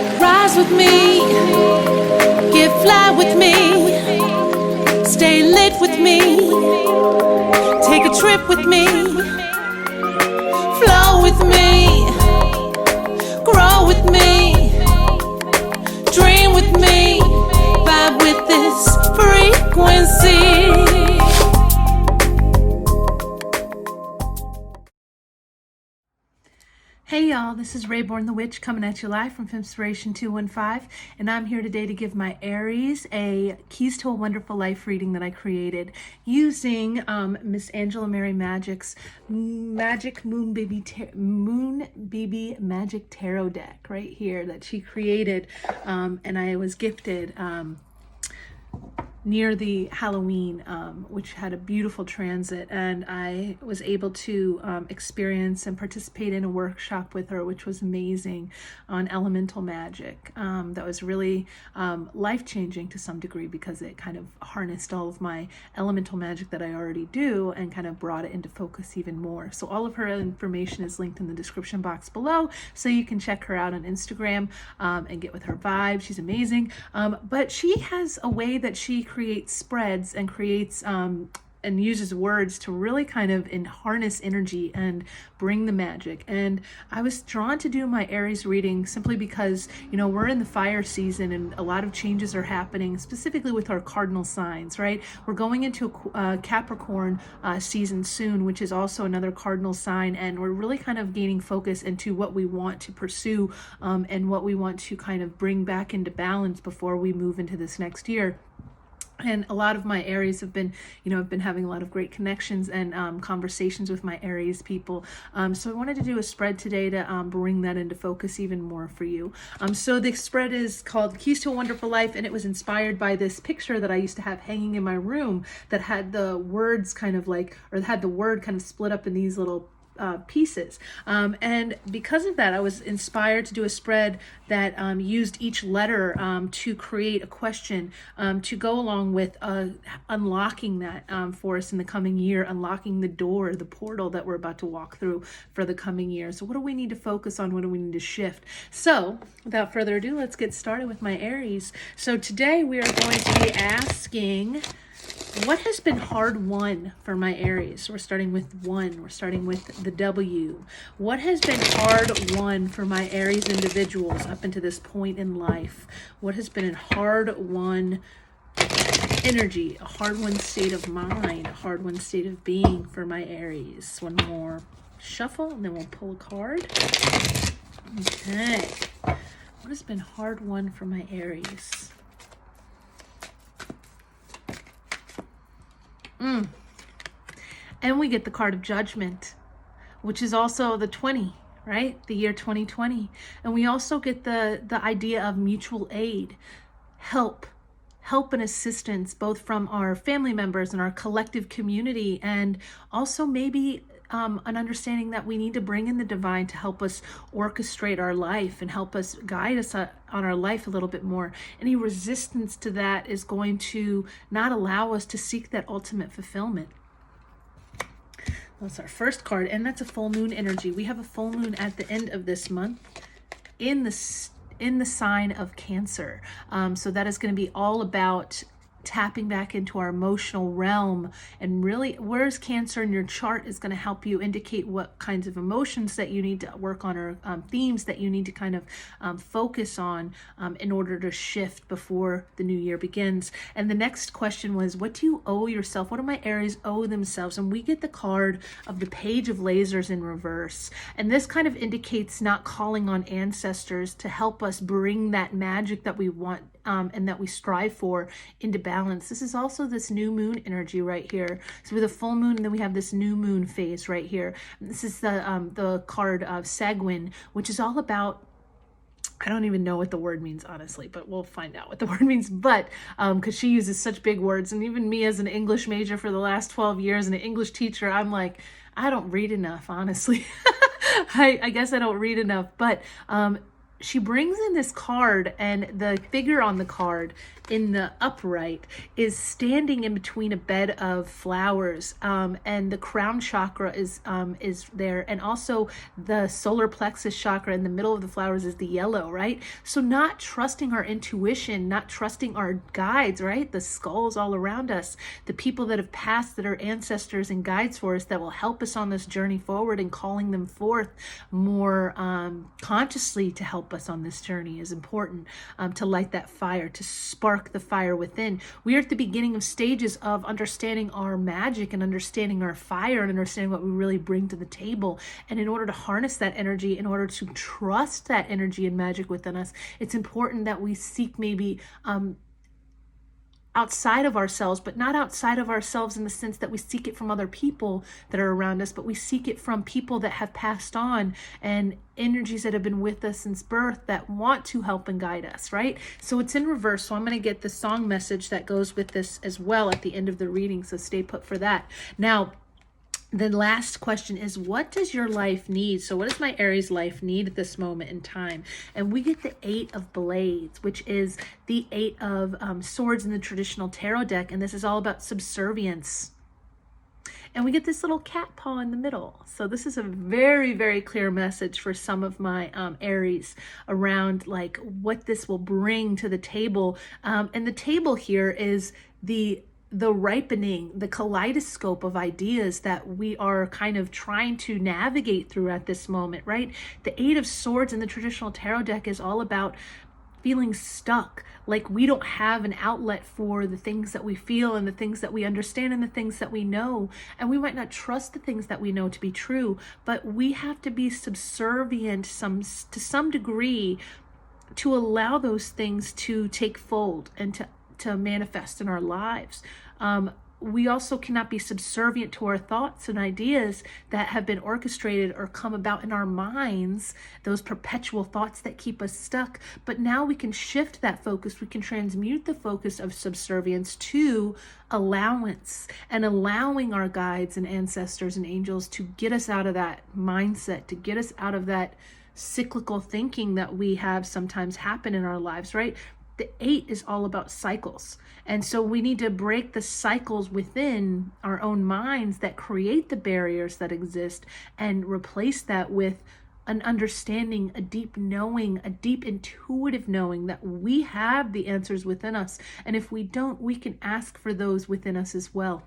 Rise with me, get fly with me, stay lit with me, take a trip with me, flow with me, grow with me, dream with me, vibe with this frequency. Hey y'all, this is Rayborn the Witch coming at you live from Inspiration 215, and I'm here today to give my Aries a Keys to a Wonderful Life reading that I created using Miss Angela Mary Magic's Moonbbmagick Tarot deck right here that she created, and I was gifted near the Halloween, which had a beautiful transit, and I was able to experience and participate in a workshop with her, which was amazing, on elemental magic. That was really life-changing to some degree because it kind of harnessed all of my elemental magic that I already do and kind of brought it into focus even more. So all of her information is linked in the description box below, so you can check her out on Instagram and get with her vibe. She's amazing. But she has a way that she creates spreads and creates and uses words to really kind of harness energy and bring the magic. And I was drawn to do my Aries reading simply because, you know, we're in the fire season and a lot of changes are happening, specifically with our cardinal signs, right? We're going into a Capricorn season soon, which is also another cardinal sign, and we're really kind of gaining focus into what we want to pursue and what we want to kind of bring back into balance before we move into this next year. And a lot of my Aries have been, I've been having a lot of great connections and conversations with my Aries people. So I wanted to do a spread today to bring that into focus even more for you. So the spread is called Keys to a Wonderful Life, and it was inspired by this picture that I used to have hanging in my room that had the words kind of like, or had the word kind of split up in these little pieces, and because of that I was inspired to do a spread that used each letter to create a question to go along with unlocking that for us in the coming year, unlocking the door, the portal that we're about to walk through for the coming year. So what do we need to focus on? What do we need to shift? So without further ado, let's get started with my Aries. So today we are going to be asking, what has been hard won for my Aries? We're starting with 1. We're starting with the W. What has been hard won for my Aries individuals up into this point in life? What has been a hard won energy, a hard won state of mind, a hard won state of being for my Aries? One more shuffle and then we'll pull a card. Okay. What has been hard won for my Aries? And we get the card of Judgment, which is also the 20, right? The year 2020. And we also get the idea of mutual aid, help and assistance, both from our family members and our collective community, and also maybe an understanding that we need to bring in the divine to help us orchestrate our life and help us guide us on our life a little bit more. Any resistance to that is going to not allow us to seek that ultimate fulfillment. That's our first card, and that's a full moon energy. We have a full moon at the end of this month in the sign of Cancer. So that is going to be all about tapping back into our emotional realm, and really where's Cancer in your chart is going to help you indicate what kinds of emotions that you need to work on, or themes that you need to kind of focus on in order to shift before the new year begins. And the next question was, what do you owe yourself? What do my Aries owe themselves? And we get the card of the Page of Lasers in reverse, and this kind of indicates not calling on ancestors to help us bring that magic that we want and that we strive for into balance. This is also this new moon energy right here. So with a full moon, and then we have this new moon phase right here. This is the card of Sagwin, which is all about, I don't even know what the word means, honestly, but we'll find out what the word means. But because she uses such big words, and even me as an English major for the last 12 years and an English teacher, I'm like, I don't read enough, honestly. I guess I don't read enough, but she brings in this card, and the figure on the card in the upright is standing in between a bed of flowers, and the crown chakra is there, and also the solar plexus chakra in the middle of the flowers is the yellow, right? So not trusting our intuition, not trusting our guides, right? The skulls all around us, the people that have passed that are ancestors and guides for us that will help us on this journey forward, and calling them forth more consciously to help us on this journey is important, to light that fire, to spark the fire within. We are at the beginning of stages of understanding our magic and understanding our fire and understanding what we really bring to the table. And in order to harness that energy, in order to trust that energy and magic within us, it's important that we seek maybe outside of ourselves, but not outside of ourselves in the sense that we seek it from other people that are around us, but we seek it from people that have passed on and energies that have been with us since birth that want to help and guide us, right? So it's in reverse. So I'm going to get the song message that goes with this as well at the end of the reading. So stay put for that. Now, the last question is, what does your life need? So what does my Aries life need at this moment in time? And we get the 8 of Blades, which is the 8 of Swords in the traditional tarot deck. And this is all about subservience. And we get this little cat paw in the middle. So this is a very, very clear message for some of my Aries around like what this will bring to the table. And the table here is the ripening, the kaleidoscope of ideas that we are kind of trying to navigate through at this moment, right? The 8 of Swords in the traditional tarot deck is all about feeling stuck, like we don't have an outlet for the things that we feel and the things that we understand and the things that we know. And we might not trust the things that we know to be true, but we have to be subservient to some degree to allow those things to take fold and to manifest in our lives. We also cannot be subservient to our thoughts and ideas that have been orchestrated or come about in our minds, those perpetual thoughts that keep us stuck. But now we can shift that focus. We can transmute the focus of subservience to allowance, and allowing our guides and ancestors and angels to get us out of that mindset, to get us out of that cyclical thinking that we have sometimes happen in our lives, right? The 8 is all about cycles. And so we need to break the cycles within our own minds that create the barriers that exist and replace that with an understanding, a deep knowing, a deep intuitive knowing that we have the answers within us. And if we don't, we can ask for those within us as well.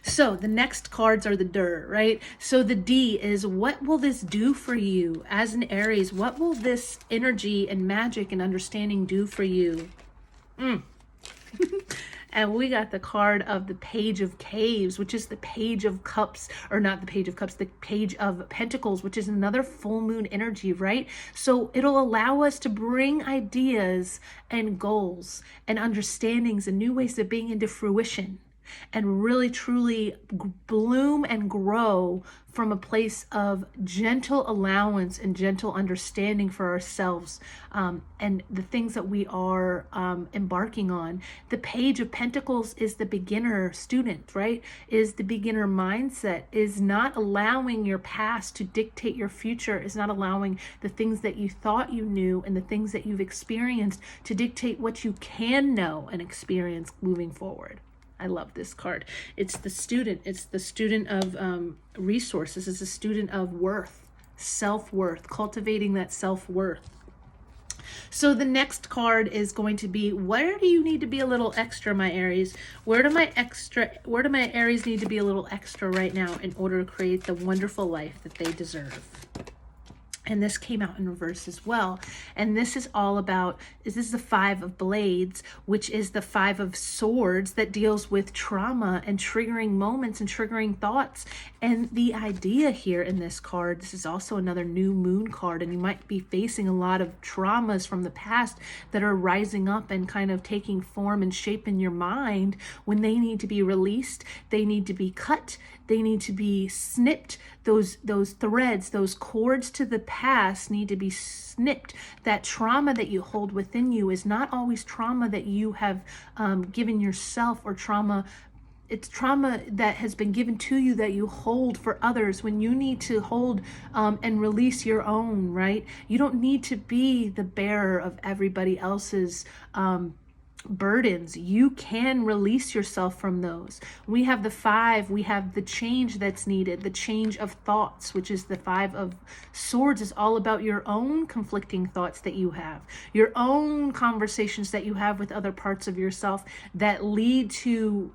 So the next cards are the dirt, right? So the D is, what will this do for you as an Aries? What will this energy and magic and understanding do for you? And we got the card of the Page of Caves, which is the Page of Cups, or not the Page of Cups, the Page of Pentacles, which is another full moon energy, right? So it'll allow us to bring ideas and goals and understandings and new ways of being into fruition, and really truly bloom and grow from a place of gentle allowance and gentle understanding for ourselves, and the things that we are embarking on. The Page of Pentacles is the beginner student, right? Is the beginner mindset, is not allowing your past to dictate your future, is not allowing the things that you thought you knew and the things that you've experienced to dictate what you can know and experience moving forward. I love this card. It's the student. It's the student of resources. It's a student of worth, self-worth, cultivating that self-worth. So the next card is going to be, where do you need to be a little extra, my Aries? Where do my Aries need to be a little extra right now in order to create the wonderful life that they deserve? And this came out in reverse as well. And this is all about, this is the 5 of Blades, which is the 5 of Swords that deals with trauma and triggering moments and triggering thoughts. And the idea here in this card, this is also another new moon card, and you might be facing a lot of traumas from the past that are rising up and kind of taking form and shape in your mind. When they need to be released, they need to be cut, they need to be snipped. Those threads, those cords to the past need to be snipped. That trauma that you hold within you is not always trauma that you have given yourself, or trauma it's trauma that has been given to you that you hold for others when you need to hold and release your own, right? You don't need to be the bearer of everybody else's burdens. You can release yourself from those. We have the 5, we have the change that's needed, the change of thoughts, which is the 5 of Swords, is all about your own conflicting thoughts that you have, your own conversations that you have with other parts of yourself that lead to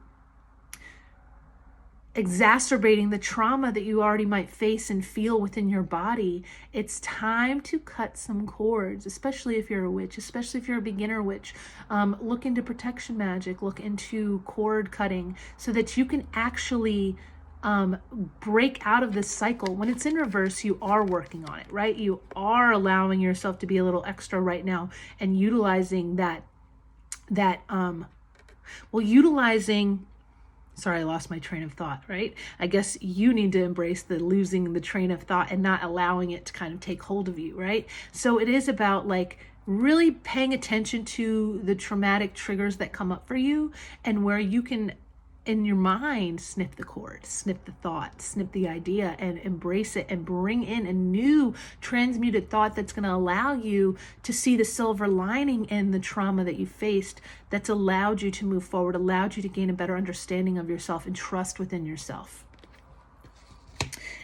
exacerbating the trauma that you already might face and feel within your body. It's time to cut some cords, especially if you're a witch, especially if you're a beginner witch. Look into protection magic, look into cord cutting so that you can actually break out of this cycle. When it's in reverse, you are working on it, right? You are allowing yourself to be a little extra right now and utilizing utilizing sorry, I lost my train of thought, right? I guess you need to embrace the losing the train of thought and not allowing it to kind of take hold of you, right? So it is about like really paying attention to the traumatic triggers that come up for you and where you can, in your mind, snip the cord, snip the thought, snip the idea, and embrace it and bring in a new transmuted thought that's going to allow you to see the silver lining in the trauma that you faced, that's allowed you to move forward, allowed you to gain a better understanding of yourself and trust within yourself.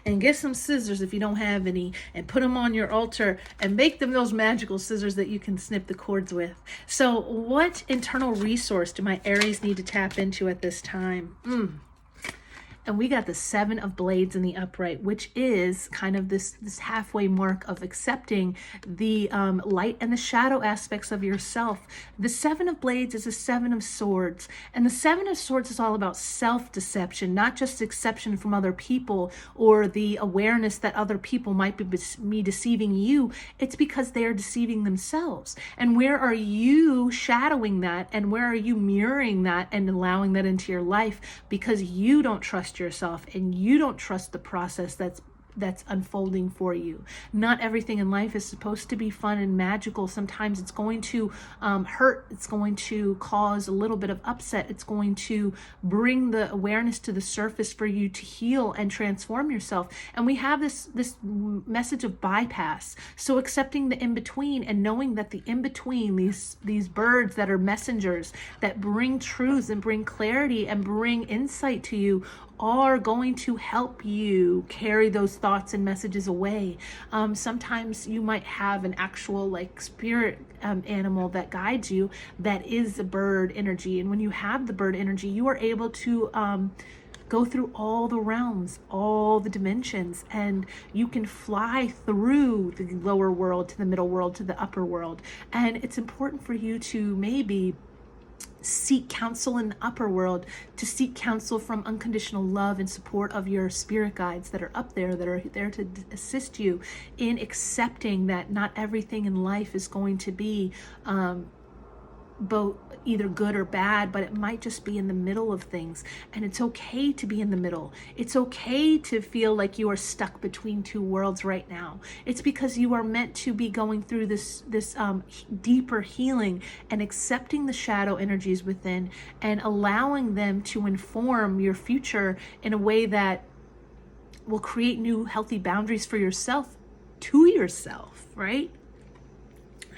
And get some scissors if you don't have any, and put them on your altar and make them those magical scissors that you can snip the cords with. So what internal resource do my Aries need to tap into at this time? And we got the 7 of Blades in the upright, which is kind of this halfway mark of accepting the light and the shadow aspects of yourself. The 7 of Blades is a 7 of Swords, and the 7 of Swords is all about self-deception, not just deception from other people or the awareness that other people might be deceiving you. It's because they are deceiving themselves. And where are you shadowing that, and where are you mirroring that and allowing that into your life because you don't trust yourself and you don't trust the process that's unfolding for you. Not everything in life is supposed to be fun and magical. Sometimes it's going to hurt. It's going to cause a little bit of upset. It's going to bring the awareness to the surface for you to heal and transform yourself. And we have this message of bypass. So accepting the in-between and knowing that the in-between, these birds that are messengers that bring truths and bring clarity and bring insight to you, are going to help you carry those thoughts and messages away. Sometimes you might have an actual like spirit animal that guides you that is the bird energy. And when you have the bird energy, you are able to go through all the realms, all the dimensions, and you can fly through the lower world to the middle world to the upper world. And it's important for you to maybe seek counsel in the upper world, to seek counsel from unconditional love and support of your spirit guides that are up there, that are there to assist you in accepting that not everything in life is going to be both either good or bad, but it might just be in the middle of things. And it's okay to be in the middle. It's okay to feel like you are stuck between two worlds right now. It's because you are meant to be going through this deeper healing and accepting the shadow energies within and allowing them to inform your future in a way that will create new healthy boundaries for yourself, to yourself, right?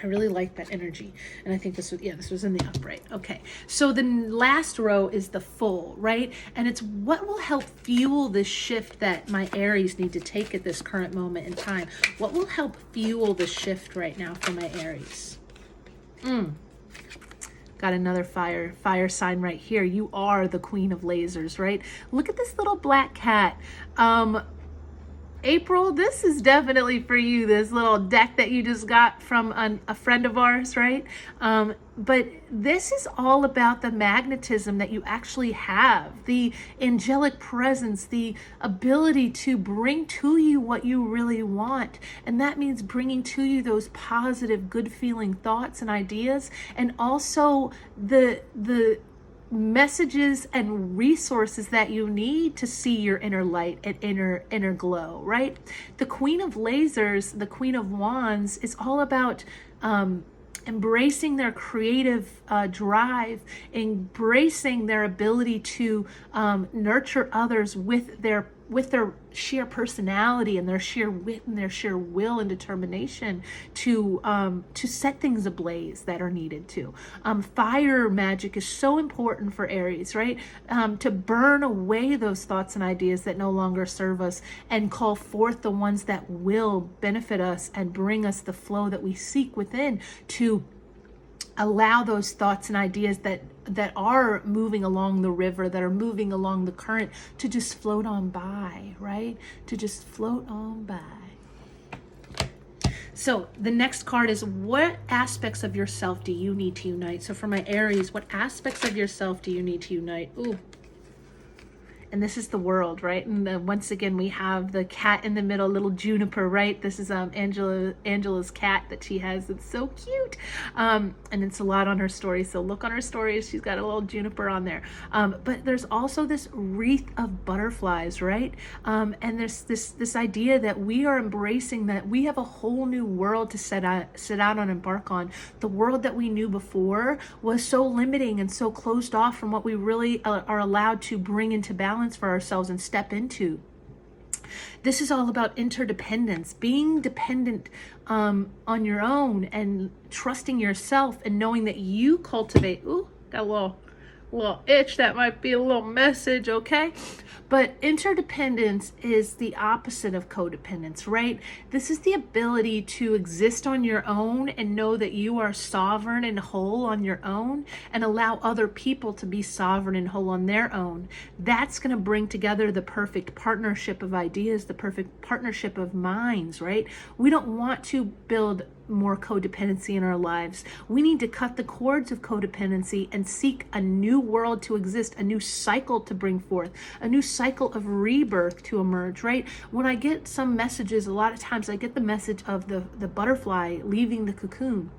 I really like that energy. And I think this was in the upright. Okay. So the last row is the full, right? And it's what will help fuel this shift that my Aries need to take at this current moment in time. What will help fuel the shift right now for my Aries? Got another fire sign right here. You are the queen of lasers, right? Look at this little black cat. April, this is definitely for you, this little deck that you just got from a friend of ours, right? But this is all about the magnetism that you actually have, the angelic presence, the ability to bring to you what you really want. And that means bringing to you those positive, good feeling thoughts and ideas, and also the messages and resources that you need to see your inner light and inner glow, right? The Queen of Lasers, the Queen of Wands, is all about embracing their creative drive, embracing their ability to nurture others with their sheer personality and their sheer wit and their sheer will and determination to set things ablaze that are needed to. Fire magic is so important for Aries, right? To burn away those thoughts and ideas that no longer serve us and call forth the ones that will benefit us and bring us the flow that we seek within, to allow those thoughts and ideas that are moving along the river, that are moving along the current, to just float on by, right? To just float on by. So the next card is, what aspects of yourself do you need to unite? So for my Aries, what aspects of yourself do you need to unite? Ooh. And this is the world, right? And once again, we have the cat in the middle, little Juniper, right? This is Angela's cat that she has. It's so cute. And it's a lot on her story. So look on her stories. She's got a little Juniper on there. But there's also this wreath of butterflies, right? And there's this idea that we are embracing, that we have a whole new world to set out and embark on. The world that we knew before was so limiting and so closed off from what we really are allowed to bring into balance for ourselves and step into. This is all about interdependence, being dependent on your own and trusting yourself and knowing that you cultivate. Ooh, got a little itch. That might be a little message, okay? But interdependence is the opposite of codependence, right? This is the ability to exist on your own and know that you are sovereign and whole on your own, and allow other people to be sovereign and whole on their own. That's going to bring together the perfect partnership of ideas, the perfect partnership of minds, right? We don't want to build more codependency in our lives. We need to cut the cords of codependency and seek a new world to exist, a new cycle to bring forth, a new cycle of rebirth to emerge, right? When I get some messages, a lot of times I get the message of the butterfly leaving the cocoon.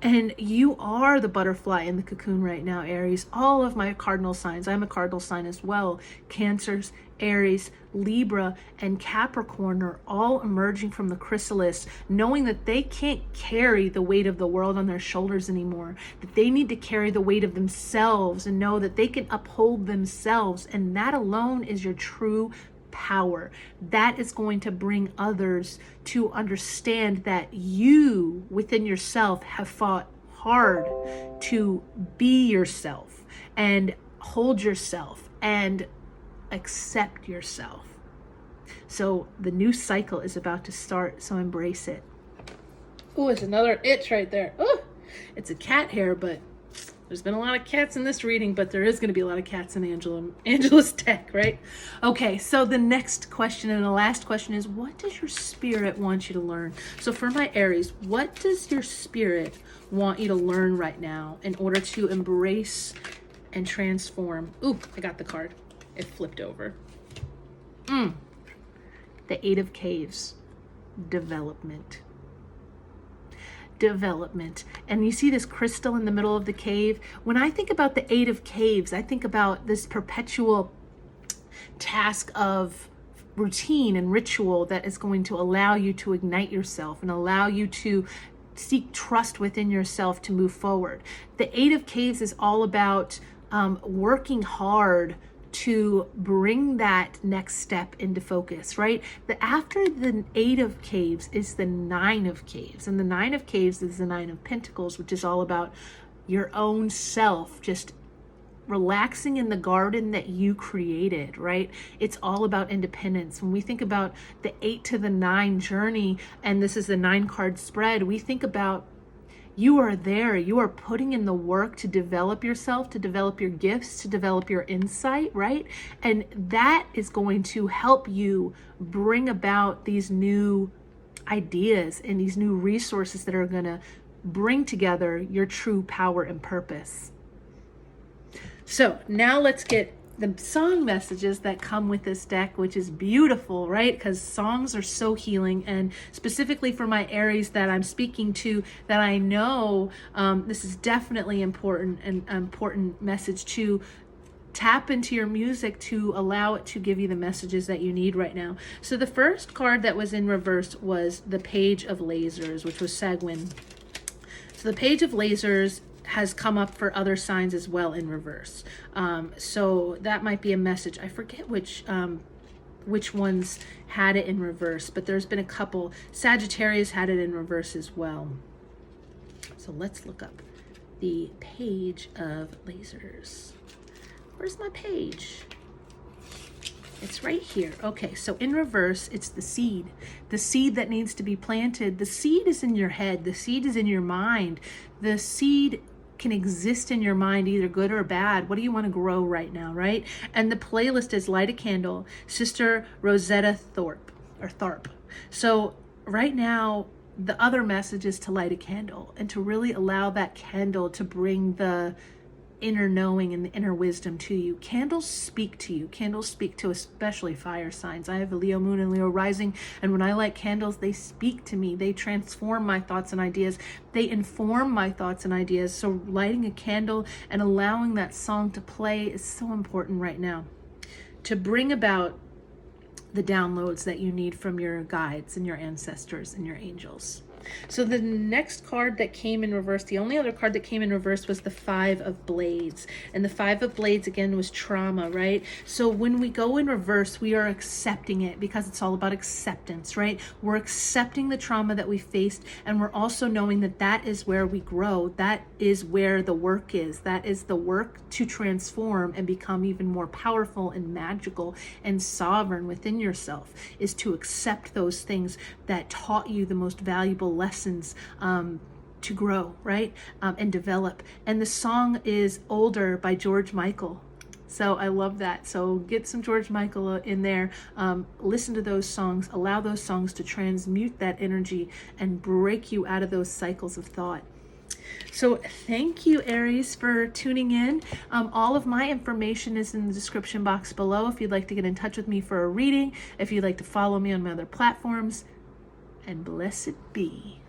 And you are the butterfly in the cocoon right now, Aries. All of my cardinal signs, I'm a cardinal sign as well. Cancers, Aries, Libra, and Capricorn are all emerging from the chrysalis, knowing that they can't carry the weight of the world on their shoulders anymore, that they need to carry the weight of themselves and know that they can uphold themselves. And that alone is your true power. That is going to bring others to understand that you within yourself have fought hard to be yourself and hold yourself and accept yourself. So the new cycle is about to start, so embrace it. Oh, it's another itch right there. Oh, it's a cat hair, but there's been a lot of cats in this reading, but there is going to be a lot of cats in Angela's deck, right? Okay, so the next question and the last question is, what does your spirit want you to learn? So for my Aries, what does your spirit want you to learn right now in order to embrace and transform? Ooh, I got the card. It flipped over. The Eight of Caves. Development. And you see this crystal in the middle of the cave. When I think about the Eight of Caves, I think about this perpetual task of routine and ritual that is going to allow you to ignite yourself and allow you to seek trust within yourself to move forward. The Eight of Caves is all about working hard to bring that next step into focus, right? After the Eight of Caves is the Nine of Caves, and the Nine of Caves is the Nine of Pentacles, which is all about your own self, just relaxing in the garden that you created, right? It's all about independence. When we think about the 8 to the 9 journey, and this is the 9 card spread, we think about you are there. You are putting in the work to develop yourself, to develop your gifts, to develop your insight, right? And that is going to help you bring about these new ideas and these new resources that are going to bring together your true power and purpose. So now let's get the song messages that come with this deck, which is beautiful, right? Because songs are so healing, and specifically for my Aries that I'm speaking to, that I know this is definitely important, an important message to tap into your music to allow it to give you the messages that you need right now. So the first card that was in reverse was the Page of Lasers, which was Sagwin. So the Page of Lasers has come up for other signs as well in reverse. So that might be a message. I forget which ones had it in reverse, but there's been a couple. Sagittarius had it in reverse as well. So let's look up the Page of Lasers. Where's my page? It's right here. Okay, so in reverse, it's the seed that needs to be planted. The seed is in your head. The seed is in your mind. The seed can exist in your mind, either good or bad. What do you want to grow right now, right? And the playlist is Light a Candle, Sister Rosetta Tharpe. So right now, the other message is to light a candle and to really allow that candle to bring the inner knowing and the inner wisdom to you. Candles speak to you. Candles speak to especially fire signs. I have a Leo moon and Leo rising, and when I light candles, they speak to me. They transform my thoughts and ideas. They inform my thoughts and ideas. So lighting a candle and allowing that song to play is so important right now to bring about the downloads that you need from your guides and your ancestors and your angels. So the next card that came in reverse, the only other card that came in reverse was the Five of Blades. And the Five of Blades, again, was trauma, right? So when we go in reverse, we are accepting it because it's all about acceptance, right? We're accepting the trauma that we faced, and we're also knowing that that is where we grow. That is where the work is. That is the work to transform and become even more powerful and magical and sovereign within yourself, is to accept those things that taught you the most valuable lessons to grow, right? And develop. And the song is Older by George Michael. So I love that. So get some George Michael in there. Listen to those songs. Allow those songs to transmute that energy and break you out of those cycles of thought. So thank you, Aries, for tuning in. All of my information is in the description box below if you'd like to get in touch with me for a reading, if you'd like to follow me on my other platforms. And blessed be.